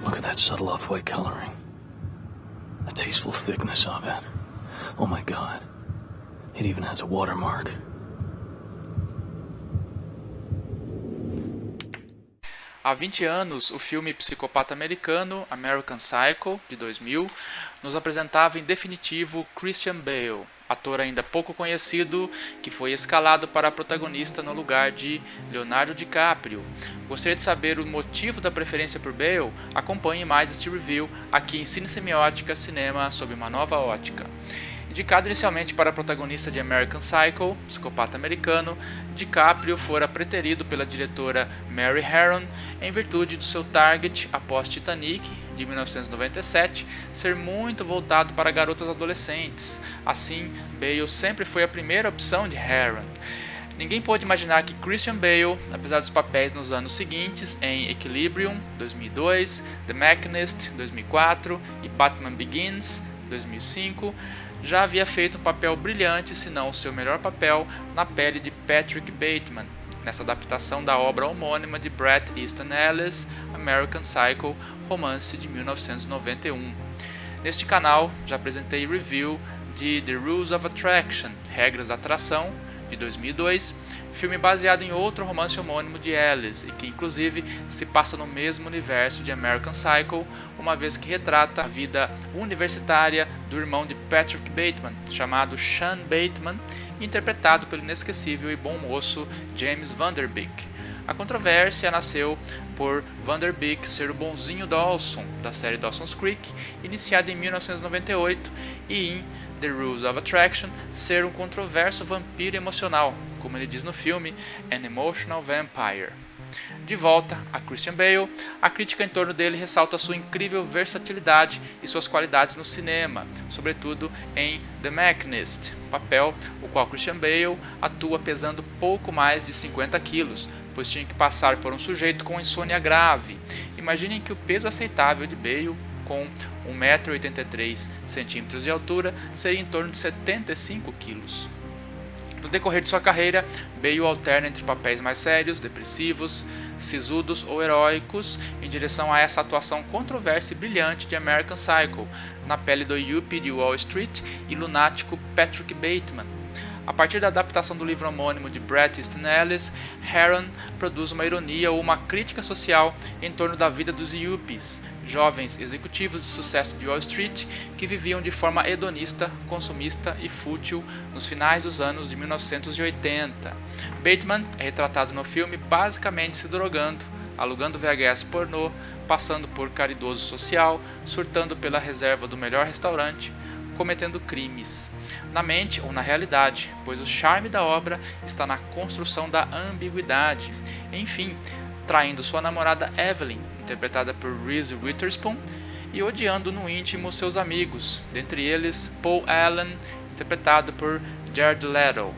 Look at that subtle off-white coloring. The tasteful thickness of it. Oh my God. It even has a watermark. Há 20 anos, o filme psicopata americano American Psycho, de 2000, nos apresentava em definitivo Christian Bale, ator ainda pouco conhecido que foi escalado para protagonista no lugar de Leonardo DiCaprio. Gostaria de saber o motivo da preferência por Bale? Acompanhe mais este review aqui em Cine Semiótica Cinema sob uma nova ótica. Indicado inicialmente para protagonista de American Psycho, psicopata americano, DiCaprio fora preterido pela diretora Mary Harron em virtude do seu target após Titanic, de 1997, ser muito voltado para garotas adolescentes. Assim, Bale sempre foi a primeira opção de Harron. Ninguém pôde imaginar que Christian Bale, apesar dos papéis nos anos seguintes em Equilibrium, 2002, The Machinist, 2004 e Batman Begins, 2005, já havia feito um papel brilhante, se não o seu melhor papel, na pele de Patrick Bateman, nessa adaptação da obra homônima de Bret Easton Ellis, American Psycho, romance de 1991. Neste canal já apresentei review de The Rules of Attraction, Regras da Atração, de 2002, filme baseado em outro romance homônimo de Ellis e que inclusive se passa no mesmo universo de American Psycho, uma vez que retrata a vida universitária do irmão de Patrick Bateman, chamado Sean Bateman, interpretado pelo inesquecível e bom moço James Van Der Beek. A controvérsia nasceu por Van Der Beek ser o bonzinho Dawson, da série Dawson's Creek, iniciada em 1998, e em The Rules of Attraction ser um controverso vampiro emocional, como ele diz no filme, An Emotional Vampire. De volta a Christian Bale, a crítica em torno dele ressalta sua incrível versatilidade e suas qualidades no cinema, sobretudo em The Machinist, papel o qual Christian Bale atua pesando pouco mais de 50 quilos, pois tinha que passar por um sujeito com insônia grave. Imaginem que o peso aceitável de Bale, com 1,83 m de altura, seria em torno de 75 kg. No decorrer de sua carreira, Bale alterna entre papéis mais sérios, depressivos, sisudos ou heróicos, em direção a essa atuação controversa e brilhante de American Psycho, na pele do Yuppie de Wall Street e lunático Patrick Bateman. A partir da adaptação do livro homônimo de Bret Easton Ellis, Harron produz uma ironia ou uma crítica social em torno da vida dos Yuppies, jovens executivos de sucesso de Wall Street que viviam de forma hedonista, consumista e fútil nos finais dos anos de 1980. Bateman é retratado no filme basicamente se drogando, alugando VHS pornô, passando por caridoso social, surtando pela reserva do melhor restaurante, cometendo crimes, na mente ou na realidade, pois o charme da obra está na construção da ambiguidade. Enfim, traindo sua namorada Evelyn, interpretada por Reese Witherspoon, e odiando no íntimo seus amigos, dentre eles Paul Allen, interpretado por Jared Leto.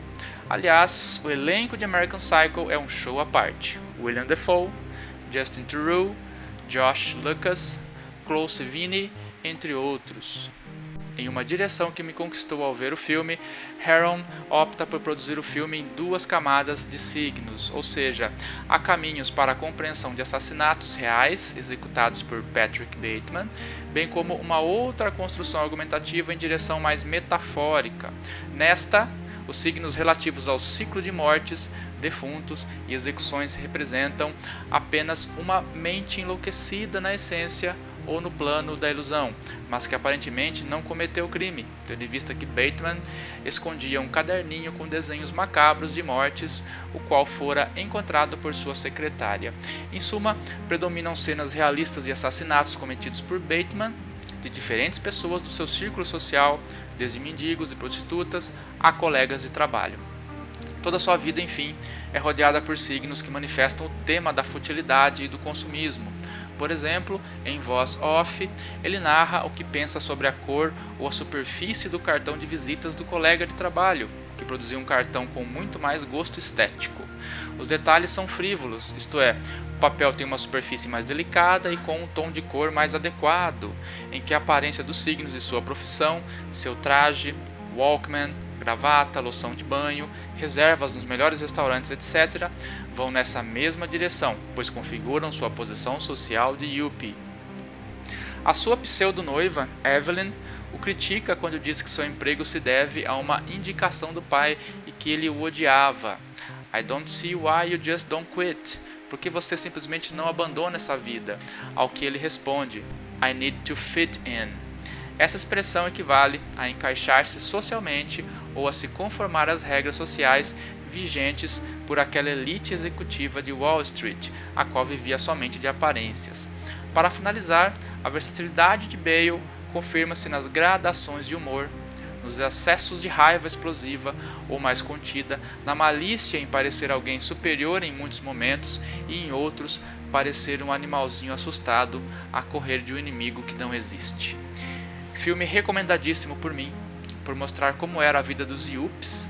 Aliás, o elenco de American Psycho é um show à parte. William Dafoe, Justin Theroux, Josh Lucas, Chloe Sevigny, entre outros. Em uma direção que me conquistou ao ver o filme, Harron opta por produzir o filme em duas camadas de signos, ou seja, há caminhos para a compreensão de assassinatos reais executados por Patrick Bateman, bem como uma outra construção argumentativa em direção mais metafórica. Nesta, os signos relativos ao ciclo de mortes, defuntos e execuções representam apenas uma mente enlouquecida na essência ou no plano da ilusão, mas que aparentemente não cometeu o crime, tendo em vista que Bateman escondia um caderninho com desenhos macabros de mortes, o qual fora encontrado por sua secretária. Em suma, predominam cenas realistas de assassinatos cometidos por Bateman, de diferentes pessoas do seu círculo social, desde mendigos e prostitutas a colegas de trabalho. Toda sua vida, enfim, é rodeada por signos que manifestam o tema da futilidade e do consumismo. Por exemplo, em voz off, ele narra o que pensa sobre a cor ou a superfície do cartão de visitas do colega de trabalho, que produzia um cartão com muito mais gosto estético. Os detalhes são frívolos, isto é, o papel tem uma superfície mais delicada e com um tom de cor mais adequado, em que a aparência dos signos e sua profissão, seu traje, Walkman, gravata, loção de banho, reservas nos melhores restaurantes, etc., vão nessa mesma direção, pois configuram sua posição social de Yuppie. A sua pseudo-noiva, Evelyn, o critica quando diz que seu emprego se deve a uma indicação do pai e que ele o odiava. I don't see why you just don't quit. Por que você simplesmente não abandona essa vida? Ao que ele responde, I need to fit in. Essa expressão equivale a encaixar-se socialmente ou a se conformar às regras sociais vigentes por aquela elite executiva de Wall Street, a qual vivia somente de aparências. Para finalizar, a versatilidade de Bale confirma-se nas gradações de humor, nos acessos de raiva explosiva ou mais contida, na malícia em parecer alguém superior em muitos momentos e em outros parecer um animalzinho assustado a correr de um inimigo que não existe. Filme recomendadíssimo por mim, por mostrar como era a vida dos Yuppies,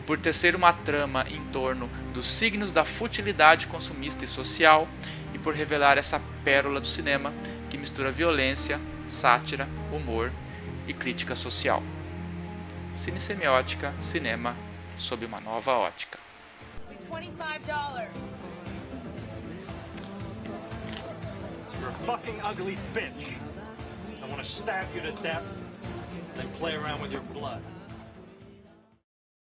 por tecer uma trama em torno dos signos da futilidade consumista e social e por revelar essa pérola do cinema que mistura violência, sátira, humor e crítica social. Cinesemiótica, cinema sob uma nova ótica. $25. You're a fucking ugly bitch. I want to stab you to death, then play around with your blood.